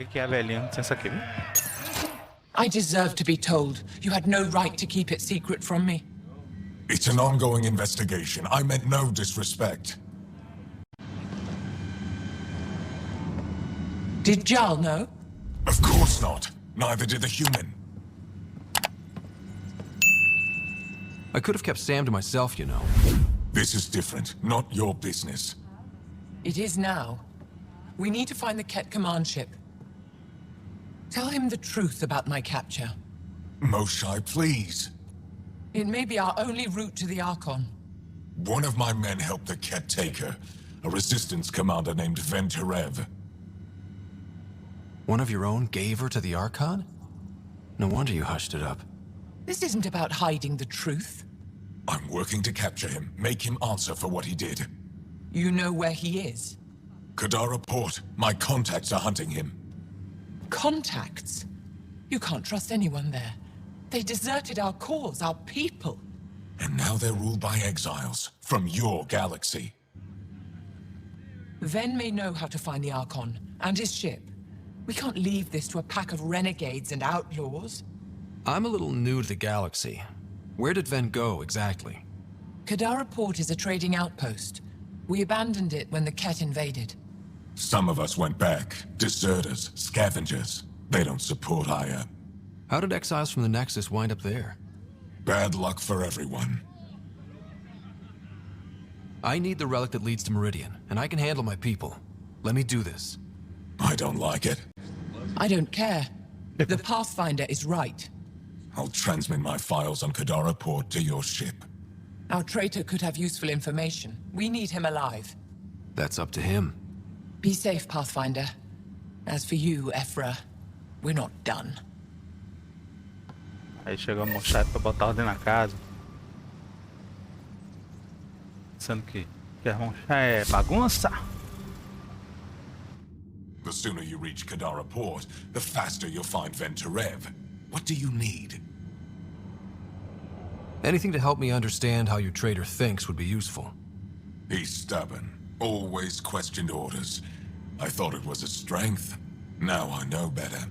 que é a velhinha? Licença aqui. I deserve to be told. You had no right to keep it secret from me. It's an ongoing investigation. I meant no disrespect. Did Jarl know? Of course not. Neither did the human. I could have kept Sam to myself, you know. This is different. Not your business. It is now. We need to find the Ket command ship. Tell him the truth about my capture. Moshai, please. It may be our only route to the Archon. One of my men helped the Ket take her. A resistance commander named Venturev. One of your own gave her to the Archon? No wonder you hushed it up. This isn't about hiding the truth. I'm working to capture him, make him answer for what he did. You know where he is? Kadara Port. My contacts are hunting him. Contacts? You can't trust anyone there. They deserted our cause, our people. And now they're ruled by exiles from your galaxy. Ven may know how to find the Archon and his ship. We can't leave this to a pack of renegades and outlaws. I'm a little new to the galaxy. Where did Ven go, exactly? Kadara Port is a trading outpost. We abandoned it when the Ket invaded. Some of us went back. Deserters, scavengers. They don't support Aya. How did exiles from the Nexus wind up there? Bad luck for everyone. I need the relic that leads to Meridian, and I can handle my people. Let me do this. I don't like it. I don't care. The Pathfinder is right. I'll transmit my files on Kadara Port to your ship. Our traitor could have useful information. We need him alive. That's up to him. Be safe, Pathfinder. As for you, Ephra, we're not done. Aí chegou a Moshai pra botar ordem na casa. Pensando que a Moshai é bagunça. The sooner you reach Kadara Port, the faster you'll find Venturev. What do you need? Anything to help me understand how your traitor thinks would be useful. He's stubborn. Always questioned orders. I thought it was a strength. Now I know better.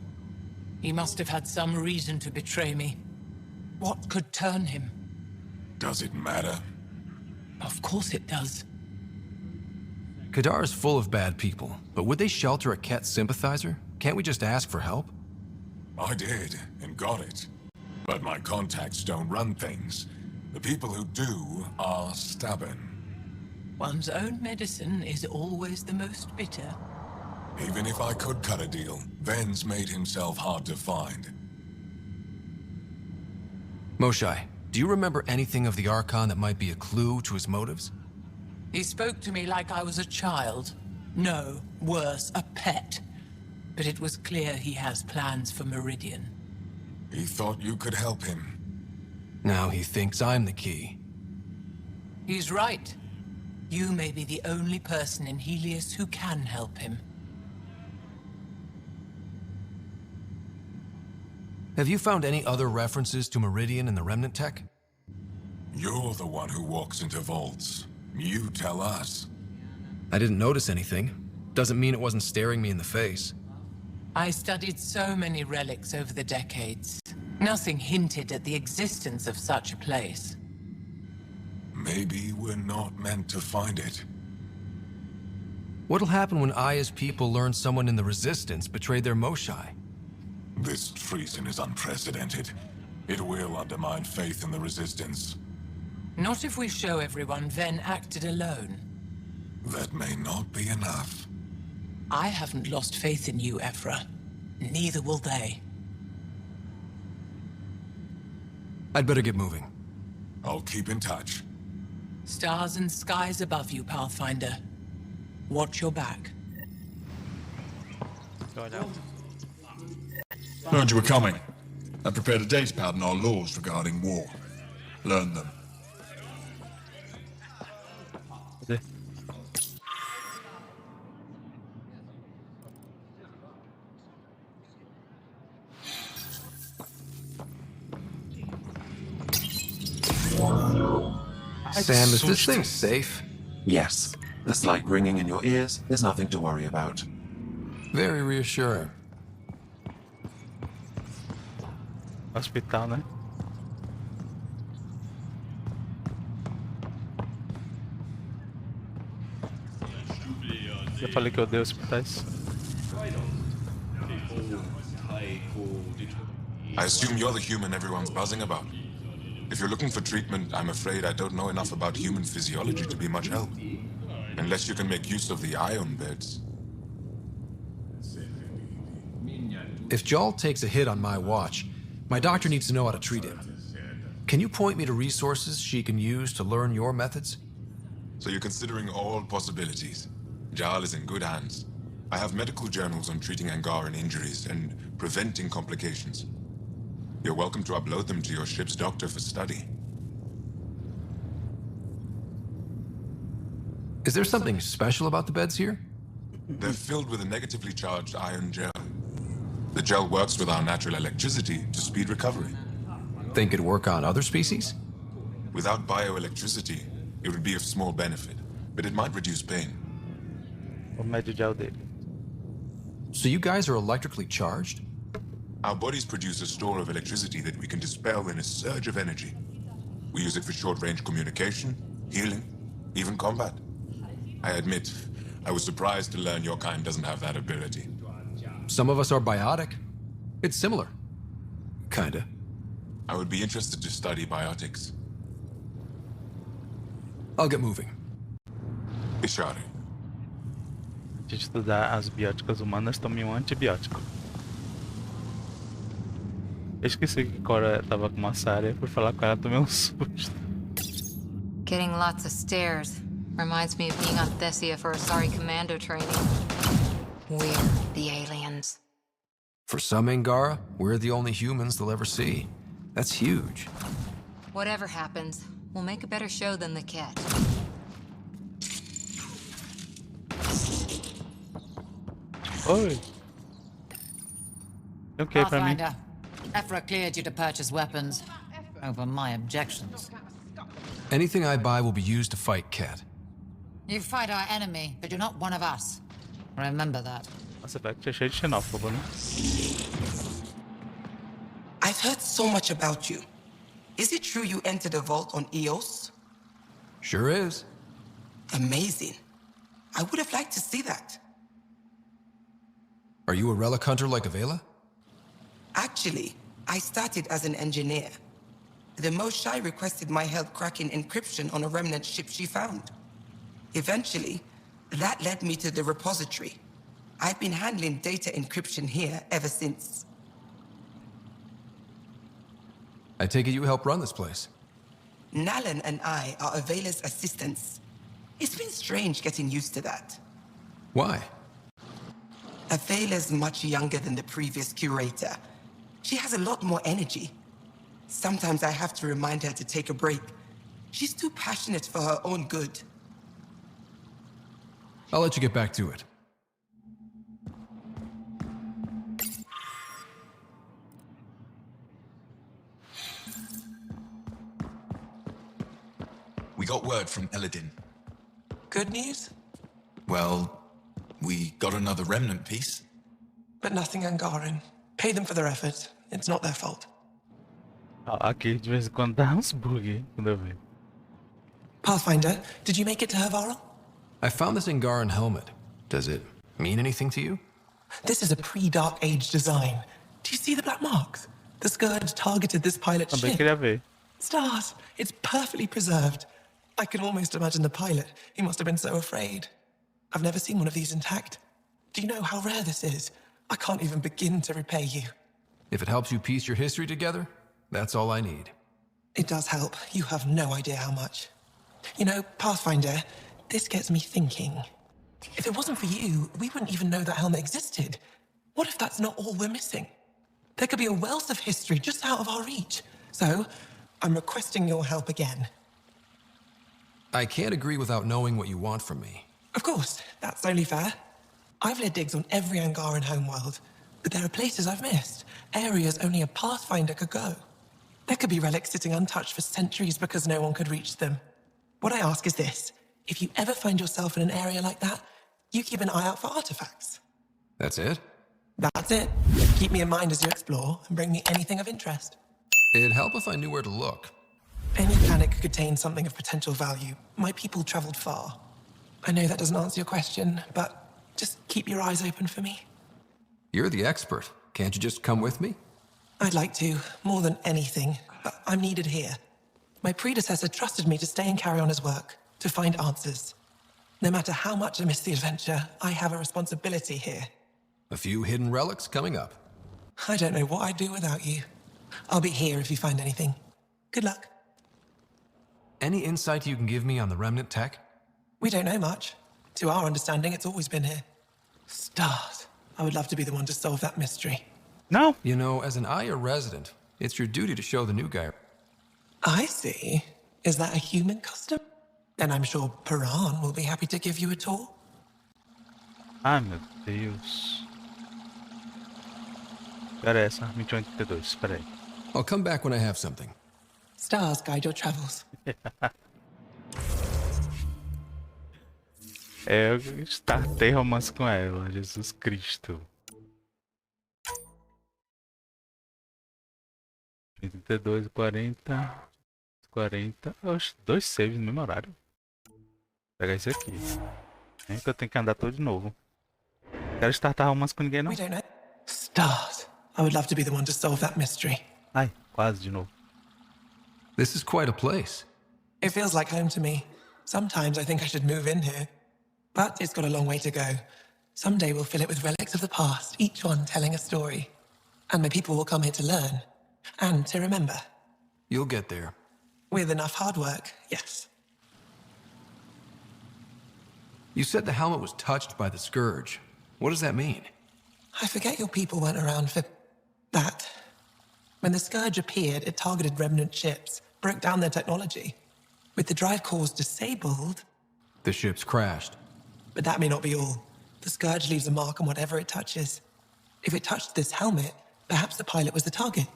He must have had some reason to betray me. What could turn him? Does it matter? Of course it does. Kadar is full of bad people, but would they shelter a Ket sympathizer? Can't we just ask for help? I did, and got it. But my contacts don't run things. The people who do are stubborn. One's own medicine is always the most bitter. Even if I could cut a deal, Ven's made himself hard to find. Moshai, do you remember anything of the Archon that might be a clue to his motives? He spoke to me like I was a child. No, worse, a pet. But it was clear he has plans for Meridian. He thought you could help him. Now he thinks I'm the key. He's right. You may be the only person in Helios who can help him. Have you found any other references to Meridian in the Remnant tech? You're the one who walks into vaults. You tell us. I didn't notice anything. Doesn't mean it wasn't staring me in the face. I studied so many relics over the decades. Nothing hinted at the existence of such a place. Maybe we're not meant to find it. What'll happen when Aya's people learn someone in the Resistance betrayed their Moshai? This treason is unprecedented. It will undermine faith in the Resistance. Not if we show everyone Ven acted alone. That may not be enough. I haven't lost faith in you, Ephra. Neither will they. I'd better get moving. I'll keep in touch. Stars and skies above you, Pathfinder. Watch your back. Heard you were coming. I prepared a date pad and our laws regarding war. Learn them. Cadê? Sam, is this thing safe? Yes. The slight ringing in your ears is nothing to worry about. Very reassuring. Hospital, né? Eu falei que eu odeio hospitais. I assume you're the human everyone's buzzing about. If you're looking for treatment, I'm afraid I don't know enough about human physiology to be much help. Unless you can make use of the ion beds. If Jal takes a hit on my watch, my doctor needs to know how to treat him. Can you point me to resources she can use to learn your methods? So you're considering all possibilities. Jal is in good hands. I have medical journals on treating Angaran injuries and preventing complications. You're welcome to upload them to your ship's doctor for study. Is there something special about the beds here? They're filled with a negatively charged iron gel. The gel works with our natural electricity to speed recovery. Think it'd work on other species? Without bioelectricity, it would be of small benefit, but it might reduce pain. O médio gel dele. So you guys are electrically charged? Our bodies produce a store of electricity that we can dispel in a surge of energy. We use it for short-range communication, healing, even combat. I admit, I was surprised to learn your kind doesn't have that ability. Some of us are biotic. It's similar. Kinda. I would be interested to study biotics. I'll get moving. Ishari. De estudar as bióticas humanas, tome um antibiótico. Eu esqueci que Cora tava com uma Sarah, fui falar com ela, tomei um susto. Getting lots of stairs. Reminds me of being on Thessia for Asari commando training. We're the aliens. For some Angara, we're the only humans they'll ever see. That's huge. Whatever happens, we'll make a better show than the cat. Oi. Ok pra mim. Pathfinder, Ephra cleared you to purchase weapons over my objections. Anything I buy will be used to fight Cat. You fight our enemy, but you're not one of us. Remember that. Nossa, vai que é cheio de xenófobo, né? I've heard so much about you. Is it true you entered a vault on Eos? Sure is. Amazing. I would have liked to see that. Are you a relic hunter like Avela? Actually, I started as an engineer. The Moshai requested my help cracking encryption on a remnant ship she found. Eventually, that led me to the repository. I've been handling data encryption here ever since. I take it you help run this place. Nalan and I are Avela's assistants. It's been strange getting used to that. Why? Avela's much younger than the previous curator. She has a lot more energy. Sometimes I have to remind her to take a break. She's too passionate for her own good. I'll let you get back to it. We got word from Eladin. Good news? Well, we got another remnant piece. But nothing Angaran. Pay them for their effort. It's not their fault. Aqui de vez em quando dá uns bug quando eu vejo. Pathfinder, did you make it to Hervarl? I found this Angaran helmet. Does it mean anything to you? This is a pre-Dark Age design. Do you see the black marks? The Scourge targeted this pilot's Também ship. queria ver. Stars, it's perfectly preserved. I can almost imagine the pilot. He must have been so afraid. I've never seen one of these intact. Do you know how rare this is? I can't even begin to repay you. If it helps you piece your history together, that's all I need. It does help. You have no idea how much. You know, Pathfinder, this gets me thinking. If it wasn't for you, we wouldn't even know that helmet existed. What if that's not all we're missing? There could be a wealth of history just out of our reach. So, I'm requesting your help again. I can't agree without knowing what you want from me. Of course, that's only fair. I've led digs on every Angaran homeworld, but there are places I've missed, areas only a Pathfinder could go. There could be relics sitting untouched for centuries because no one could reach them. What I ask is this: if you ever find yourself in an area like that, you keep an eye out for artifacts. That's it? That's it. Keep me in mind as you explore and bring me anything of interest. It'd help if I knew where to look. Any planet could contain something of potential value. My people traveled far. I know that doesn't answer your question, but just keep your eyes open for me. You're the expert. Can't you just come with me? I'd like to, more than anything, but I'm needed here. My predecessor trusted me to stay and carry on his work, to find answers. No matter how much I miss the adventure, I have a responsibility here. A few hidden relics coming up. I don't know what I'd do without you. I'll be here if you find anything. Good luck. Any insight you can give me on the remnant tech? We don't know much. To our understanding, it's always been here. Stars. I would love to be the one to solve that mystery. No. You know, as an Aya resident, it's your duty to show the new guy. I see. Is that a human custom? Then I'm sure Paran will be happy to give you a tour. Ai, meu Deus. Era essa, 2182, espera aí. I'll come back when I have something. Stars guide your travels. Eu startei romance com ela, Jesus Cristo. 32, 40, 40. Oxe, 2 saves no mesmo horário. Vou pegar esse aqui. É que eu tenho que andar todo de novo. Quero startar romance com ninguém, não. We don't know. Stars. I would love to be the one to solve that mystery. Ai, quase de novo. This is quite a place. It feels like home to me. Sometimes I think I should move in here. But it's got a long way to go. Someday we'll fill it with relics of the past, each one telling a story. And my people will come here to learn. And to remember. You'll get there. With enough hard work, yes. You said the helmet was touched by the Scourge. What does that mean? I forget your people weren't around for that. When the Scourge appeared, it targeted remnant ships, broke down their technology. With the drive cores disabled... The ships crashed. But that may not be all. The Scourge leaves a mark on whatever it touches. If it touched this helmet, perhaps the pilot was the target.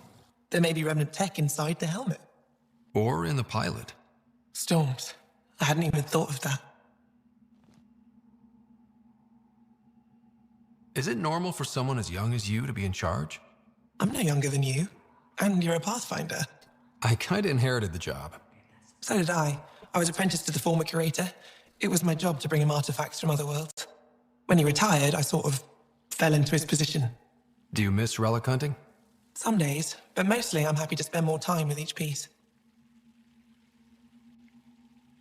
There may be remnant tech inside the helmet. Or in the pilot. Storms. I hadn't even thought of that. Is it normal for someone as young as you to be in charge? I'm no younger than you. And you're a Pathfinder. I kinda inherited the job. So did I. I was apprenticed to the former curator. It was my job to bring him artifacts from other worlds. When he retired, I sort of fell into his position. Do you miss relic hunting? Some days, but mostly I'm happy to spend more time with each piece.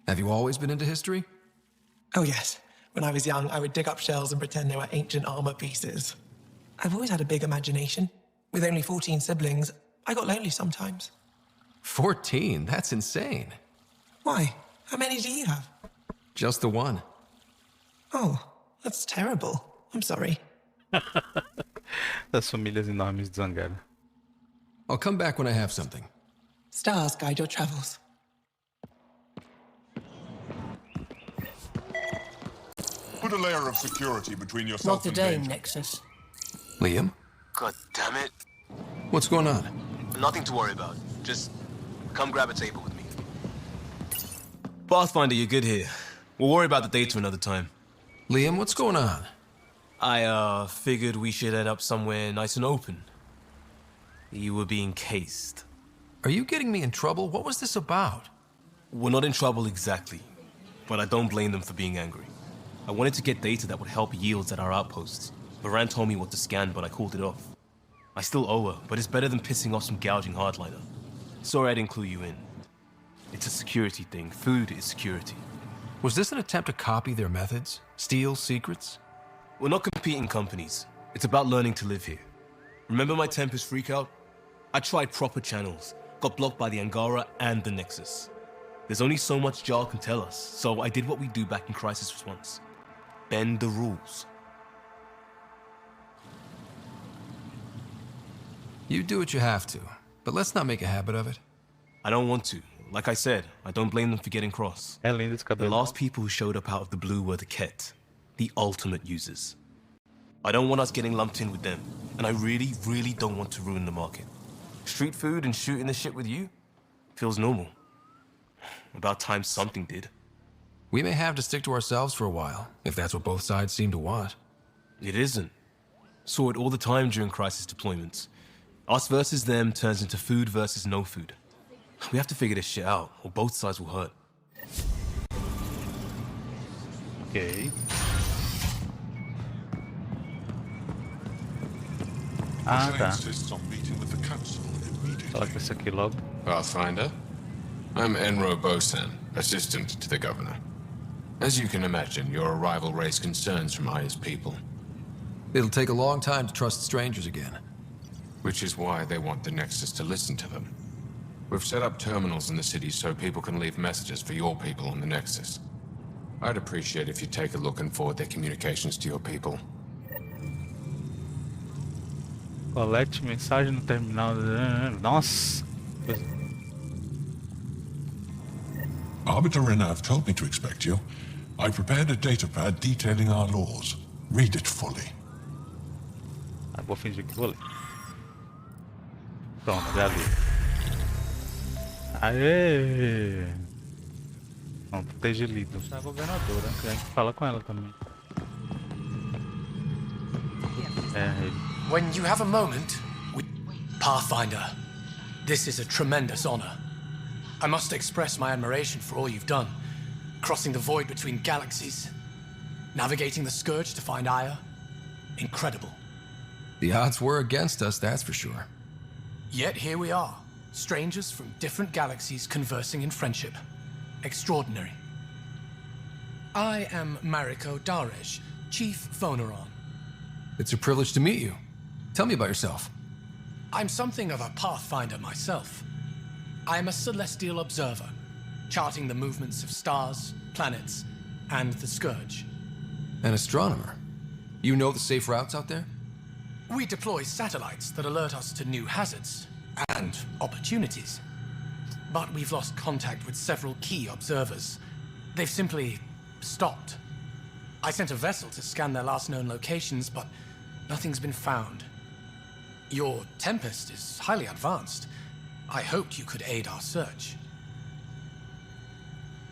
Have you always been into history? Oh yes. When I was young, I would dig up shells and pretend they were ancient armor pieces. I've always had a big imagination. With only 14 siblings, I got lonely sometimes. 14? That's insane. Why? How many do you have? Just the one. Oh, that's terrible. I'm sorry. Das famílias enormes de Zangara. I'll come back when I have something. Stars guide your travels. Put a layer of security between yourself Not today, and danger. Nexus. Liam? God damn it. What's going on? Nothing to worry about. Just come grab a table with me. Pathfinder, you're good here. We'll worry about the data another time. Liam, what's going on? I, figured we should head up somewhere nice and open. You were being cased. Are you getting me in trouble? What was this about? We're not in trouble exactly, but I don't blame them for being angry. I wanted to get data that would help yields at our outposts. Varan told me what to scan, but I called it off. I still owe her, but it's better than pissing off some gouging hardliner. Sorry I didn't clue you in. It's a security thing. Food is security. Was this an attempt to copy their methods? Steal secrets? We're not competing companies. It's about learning to live here. Remember my Tempest freakout? I tried proper channels, got blocked by the Angara and the Nexus. There's only so much Jarl can tell us, so I did what we do back in Crisis Response. Bend the rules. You do what you have to, but let's not make a habit of it. I don't want to. Like I said, I don't blame them for getting cross. É lindo esse The cabelo. last people who showed up out of the blue were the Ket, the ultimate users. I don't want us getting lumped in with them, and I really, really don't want to ruin the market. Street food and shooting the shit with you feels normal. About time something did. We may have to stick to ourselves for a while, if that's what both sides seem to want. It isn't. Saw it all the time during crisis deployments. Us versus them turns into food versus no food. We have to figure this shit out, or both sides will hurt. Ok. Ah, tá. Coloca isso aqui logo. Pathfinder, I'm Enro Bosan, assistant to the governor. As you can imagine, your arrival raised concerns from Aya's people. It'll take a long time to trust strangers again. Which is why they want the Nexus to listen to them. We've set up terminals in the city so people can leave messages for your people on the Nexus. I'd appreciate if you take a look and forward their communications to your people. Colete mensagem no terminal. Nossa. Arbiter Renav told me to expect you. I prepared a datapad detailing our laws. Read it fully. Ah, vou fingir que vou ler. Pronto, já li. Aê! Pronto, esteja lido. A governadora, a gente fala com ela também. Ele. When you have a moment, Pathfinder, this is a tremendous honor. I must express my admiration for all you've done. Crossing the void between galaxies, navigating the Scourge to find Aya. Incredible. The odds were against us, that's for sure. Yet here we are, strangers from different galaxies conversing in friendship. Extraordinary. I am Mariko Darej, Chief Phoneron. It's a privilege to meet you. Tell me about yourself. I'm something of a pathfinder myself. I am a celestial observer, charting the movements of stars, planets, and the Scourge. An astronomer? You know the safe routes out there? We deploy satellites that alert us to new hazards and opportunities. But we've lost contact with several key observers. They've simply stopped. I sent a vessel to scan their last known locations, but nothing's been found. Your Tempest is highly advanced. I hoped you could aid our search.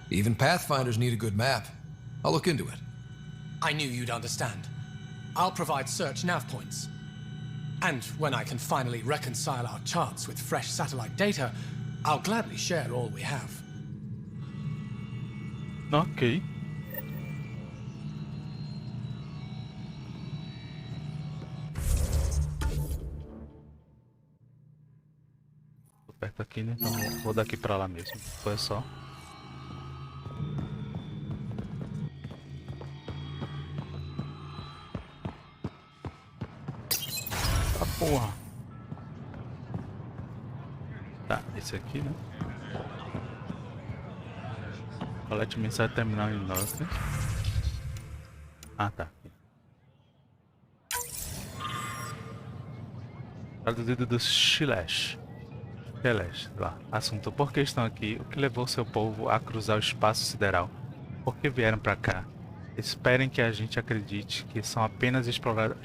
Even Pathfinders need a good map. I'll look into it. I knew you'd understand. I'll provide search nav points. And when I can finally reconcile our charts with fresh satellite data, I'll gladly share all we have. Ok. Tô perto aqui, né? Então vou daqui pra lá mesmo. Foi só. Ah, porra. Tá, esse aqui, né? Colete mensagem terminal em notas. Ah, tá. Traduzido do Chilesh. Lá. Assunto: por que estão aqui? O que levou seu povo a cruzar o espaço sideral? Por que vieram pra cá? Esperem que a gente acredite que são apenas explorar...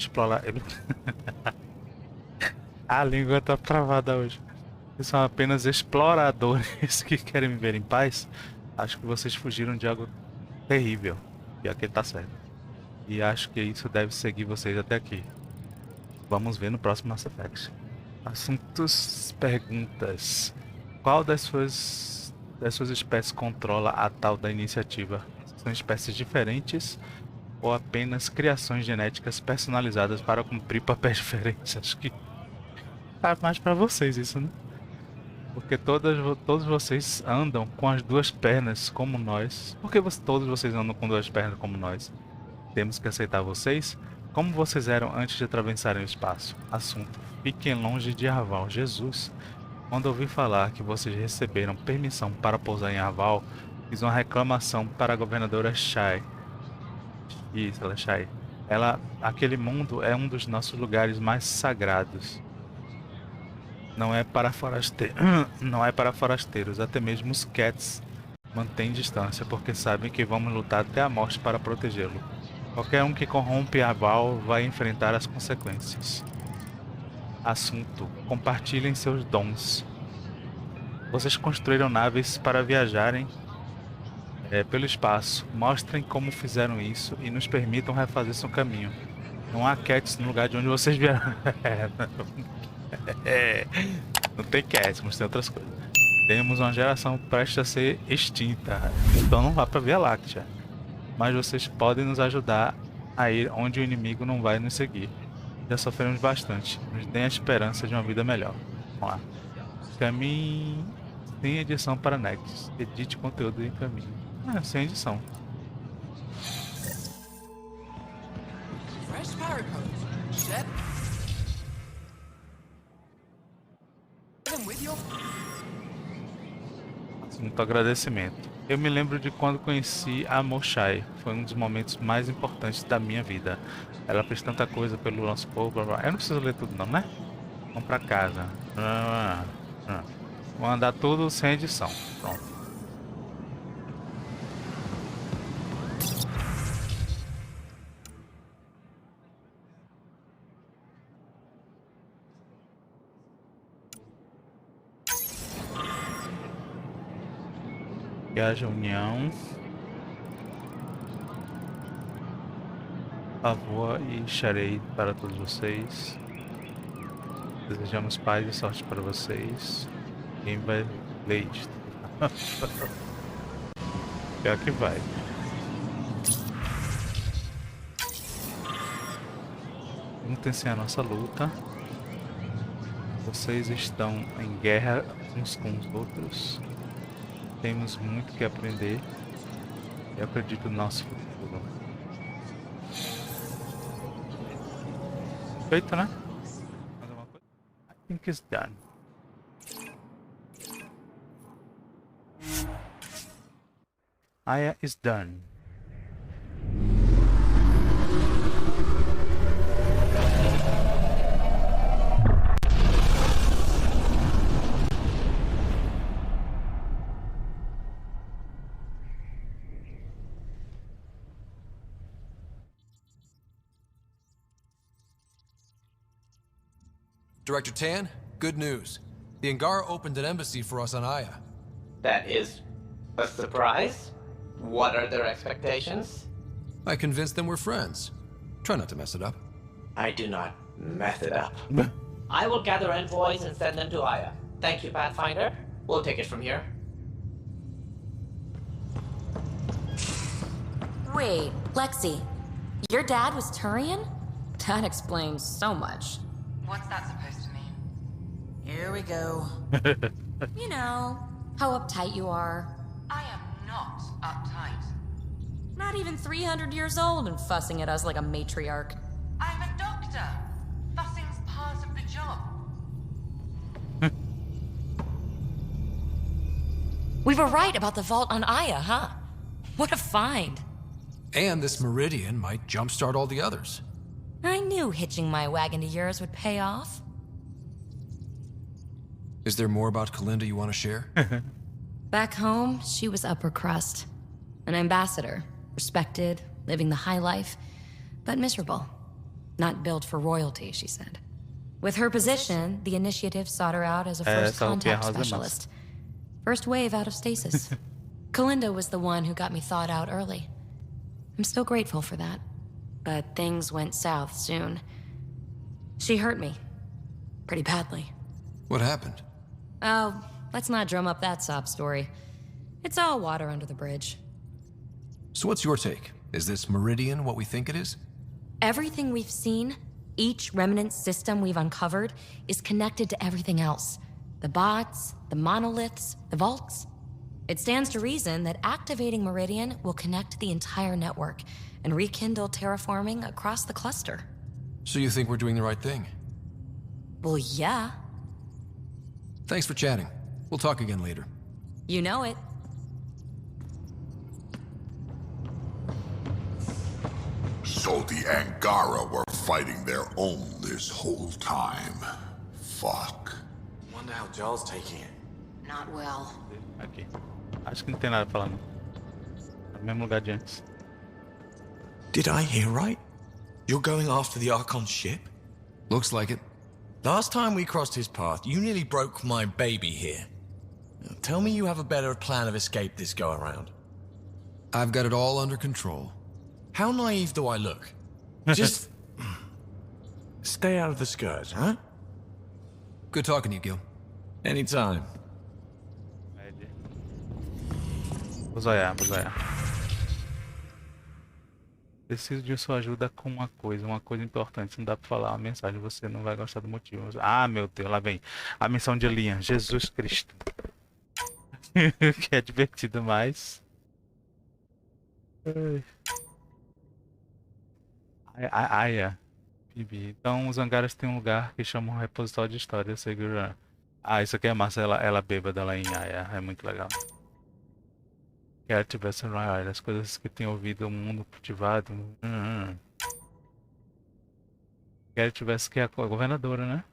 A língua tá travada hoje. Que são apenas exploradores que querem viver em paz? Acho que vocês fugiram de algo terrível. E aqui tá certo. E acho que isso deve seguir vocês até aqui. Vamos ver no próximo Mass Effect. Assuntos, perguntas. Qual das suas espécies controla a tal da iniciativa? São espécies diferentes ou apenas criações genéticas personalizadas para cumprir papéis diferentes? Acho que tá mais pra vocês isso, né? Porque todos vocês andam com as duas pernas como nós. Por que todos vocês andam com duas pernas como nós? Temos que aceitar vocês? Como vocês eram antes de atravessarem o espaço? Assunto: fiquem longe de Arval. Jesus, quando ouvi falar que vocês receberam permissão para pousar em Arval, fiz uma reclamação para a governadora Shai. Isso, ela é Shai. Aquele mundo é um dos nossos lugares mais sagrados. Não é para forasteiros, até mesmo os Cats mantêm distância, porque sabem que vamos lutar até a morte para protegê-lo. Qualquer um que corrompe Arval vai enfrentar as consequências. Assunto: compartilhem seus dons. Vocês construíram naves para viajarem pelo espaço. Mostrem como fizeram isso e nos permitam refazer seu caminho. Não há Cats no lugar de onde vocês vieram. Não tem cast, mas tem outras coisas. Temos uma geração prestes a ser extinta, então não vá para a Via Láctea. Mas vocês podem nos ajudar a ir onde o inimigo não vai nos seguir. Já sofremos bastante, nos deem a esperança de uma vida melhor. Vamos lá. Caminhe sem edição para Nexus. Edite conteúdo em caminho. Sem edição. Fresh parapet. Shep. With your... Muito agradecimento. Eu me lembro de quando conheci a Moshai. Foi um dos momentos mais importantes da minha vida. Ela fez tanta coisa pelo nosso povo. Eu não preciso ler tudo não, né? Vamos pra casa. Vou andar tudo sem edição. Pronto. Que haja união, favor e charei para todos vocês. Desejamos paz e sorte para vocês. Quem vai ler isto? Pior que vai. Vamos tentar a nossa luta. Vocês estão em guerra uns com os outros. Temos muito que aprender. Eu acredito no nosso futuro. Feito, né? Mais alguma coisa? I think it's done. Aya is done. Director Tan, good news. The Angara opened an embassy for us on Aya. That is a surprise? What are their expectations? I convinced them we're friends. Try not to mess it up. I do not mess it up. I will gather envoys and send them to Aya. Thank you, Pathfinder. We'll take it from here. Wait, Lexi, your dad was Turian? That explains so much. What's that supposed to mean? Here we go. You know, how uptight you are. I am not uptight. Not even 300 years old and fussing at us like a matriarch. I'm a doctor. Fussing's part of the job. We were right about the vault on Aya, huh? What a find. And this meridian might jumpstart all the others. I knew hitching my wagon to yours would pay off. Is there more about Kalinda you want to share? Back home, she was upper crust. An ambassador. Respected, living the high life, but miserable. Not built for royalty, she said. With her position, the initiative sought her out as a first contact specialist. First wave out of stasis. Kalinda was the one who got me thawed out early. I'm still grateful for that. But things went south soon. She hurt me. Pretty badly. What happened? Oh, let's not drum up that sob story. It's all water under the bridge. So what's your take? Is this meridian what we think it is? Everything we've seen, each remnant system we've uncovered, is connected to everything else. The bots, the monoliths, the vaults. It stands to reason that activating Meridian will connect the entire network and rekindle terraforming across the cluster. So you think we're doing the right thing? Well, yeah. Thanks for chatting. We'll talk again later. You know it. So the Angara were fighting their own this whole time. Fuck. Wonder how Giles taking it. Not well. Aqui. Acho que não tem nada pra falar não. É o mesmo lugar de antes. Did I hear right? You're going after the Archon's ship? Looks like it. Last time we crossed his path, you nearly broke my baby here. Now, tell me you have a better plan of escape this go-around. I've got it all under control. How naive do I look? Just... stay out of the skirts, huh? Good talking to you, Gil. Anytime. Vou zoiar. Preciso de sua ajuda com uma coisa importante. Não dá pra falar uma mensagem, você não vai gostar do motivo. Ah, meu Deus, lá vem. A missão de Liam, Jesus Cristo. Que é divertido, mas... Aya. Bibi. Então, os hangares têm um lugar que chamam repositório de história. Segura. Ah, isso aqui é massa, ela bêbada lá em Aya. É muito legal. Que ela tivesse as coisas que tem ouvido o mundo cultivado. Que ela tivesse que é a governadora, né?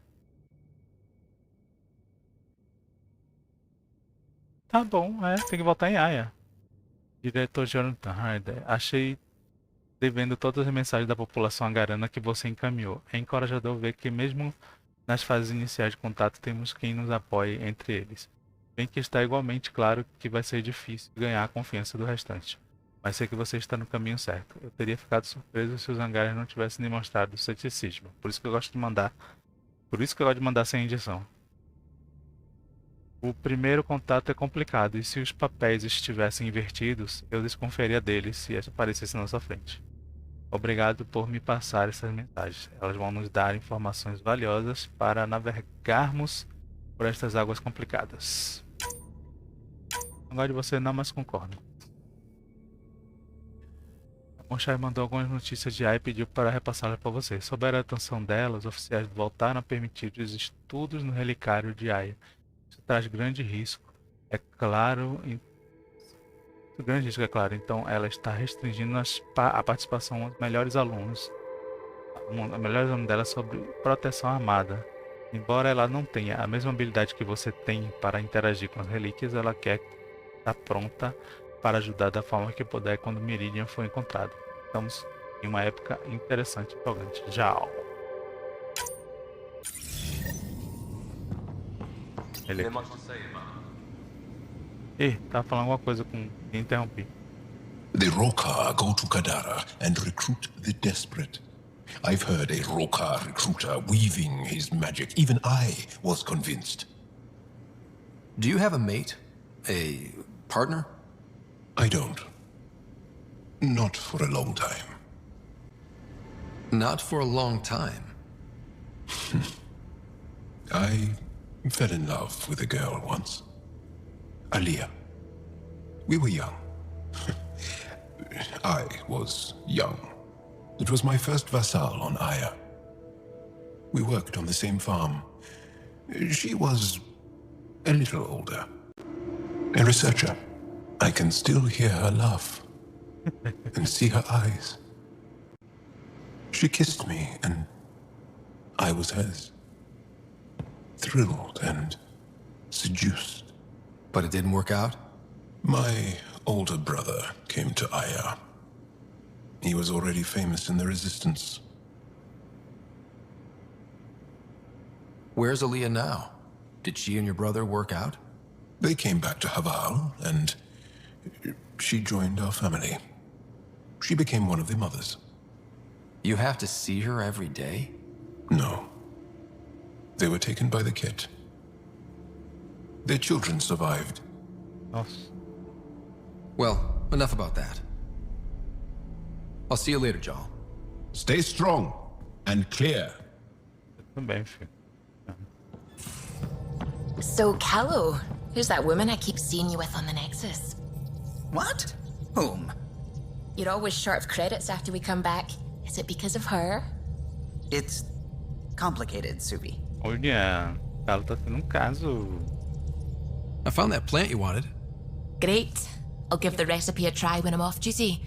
Tá bom, tem que voltar em Aya. Diretor Jonathan Ryder, achei devendo todas as mensagens da população agarana que você encaminhou. É encorajador ver que mesmo nas fases iniciais de contato temos quem nos apoie entre eles. Bem que está igualmente claro que vai ser difícil ganhar a confiança do restante. Mas sei que você está no caminho certo. Eu teria ficado surpreso se os hangares não tivessem demonstrado ceticismo. Por isso que eu gosto de mandar sem edição. O primeiro contato é complicado, e se os papéis estivessem invertidos, eu desconfiaria deles se aparecesse na nossa frente. Obrigado por me passar essas mensagens. Elas vão nos dar informações valiosas para navegarmos por estas águas complicadas. Não gosto de você não, mas concordo. A Monchai mandou algumas notícias de AI e pediu para repassá-las para você. Sob a atenção dela, os oficiais voltaram a permitir os estudos no relicário de Aya. Isso traz grande risco, é claro. Então ela está restringindo a participação dos melhores alunos. A melhor aluno dela sobre proteção armada. Embora ela não tenha a mesma habilidade que você tem para interagir com as relíquias, ela quer estar pronta para ajudar da forma que puder quando Meridian for encontrado. Estamos em uma época interessante e empolgante. Já. Ele... tá falando alguma coisa com... Interrompi. The Rokar go to Kadara and recruit the desperate. I've heard a Rokar recruiter weaving his magic. Even I was convinced. Do you have a mate? A partner? I don't. Not for a long time. Not for a long time? I fell in love with a girl once. Aliyah. We were young. I was young. It was my first vassal on Aya. We worked on the same farm. She was a little older. A researcher. I can still hear her laugh and see her eyes. She kissed me and I was hers. Thrilled and seduced. But it didn't work out? My older brother came to Aya. He was already famous in the Resistance. Where's Aliyah now? Did she and your brother work out? They came back to Haval, and she joined our family. She became one of the mothers. You have to see her every day? No. They were taken by the Ket. Their children survived. Well, enough about that. I'll see you later, Jal. Stay strong and clear. So, Callow, who's that woman I keep seeing you with on the Nexus? What? Whom? You're always short of credits after we come back. Is it because of her? It's complicated, Subi. Olha, ela tá tendo caso. I found that plant you wanted. Great. I'll give the recipe a try when I'm off duty.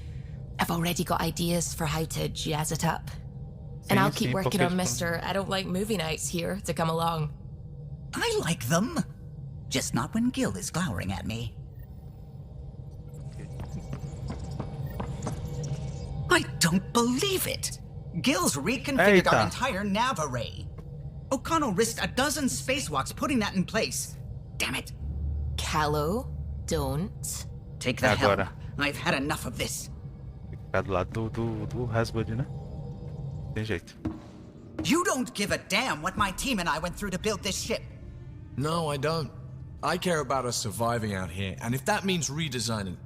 I've already got ideas for how to jazz it up. And I'll keep working on Mr. I don't like movie nights here to come along. I like them. Just not when Gil is glowering at me. I don't believe it. Gil's reconfigured our entire nav array. O'Connell risked a dozen spacewalks putting that in place. Damn it. Callow, don't. Take the helm. I've had enough of this. Ficar do lado do Hasbud, né? Tem jeito. You don't give a damn what my team and I went through to build this ship. No, I don't. I care about us surviving out here, and if that means redesigning...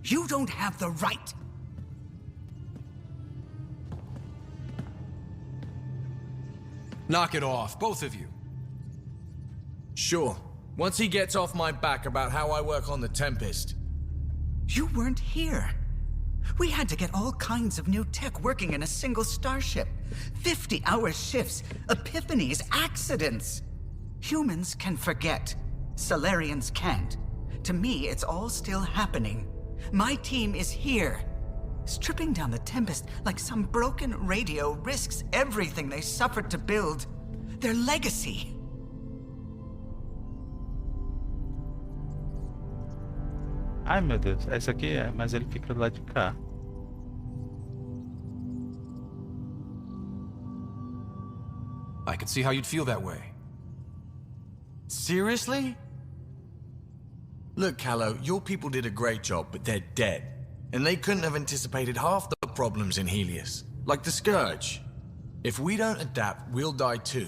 You don't have the right. Knock it off, both of you. Sure. Once he gets off my back about how I work on the Tempest. You weren't here. We had to get all kinds of new tech working in a single starship. 50-hour shifts, epiphanies, accidents. Humans can forget. Solarians can't. To me, it's all still happening. My team is here. Stripping down the Tempest like some broken radio risks everything they suffered to build. Their legacy. Ai meu Deus, essa aqui é, mas ele fica do lado de cá. I can see how you'd feel that way. Seriously? Look, Callow, your people did a great job, but they're dead. And they couldn't have anticipated half the problems in Helios. Like the Scourge. If we don't adapt, we'll die too.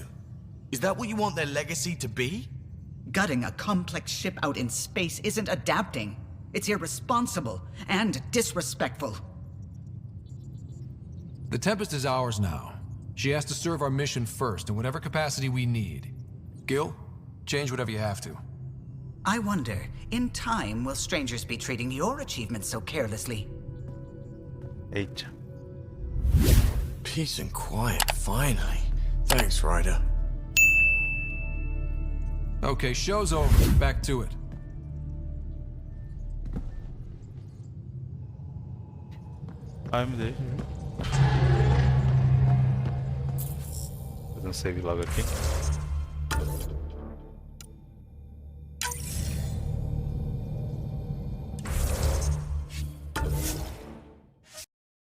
Is that what you want their legacy to be? Gutting a complex ship out in space isn't adapting. It's irresponsible and disrespectful. The Tempest is ours now. She has to serve our mission first in whatever capacity we need. Gil, change whatever you have to. I wonder, in time, will strangers be treating your achievements so carelessly? Eita. Peace and quiet, finally. Thanks, Ryder. Okay, show's over. Back to it. I'm there. Fazer um save logo aqui.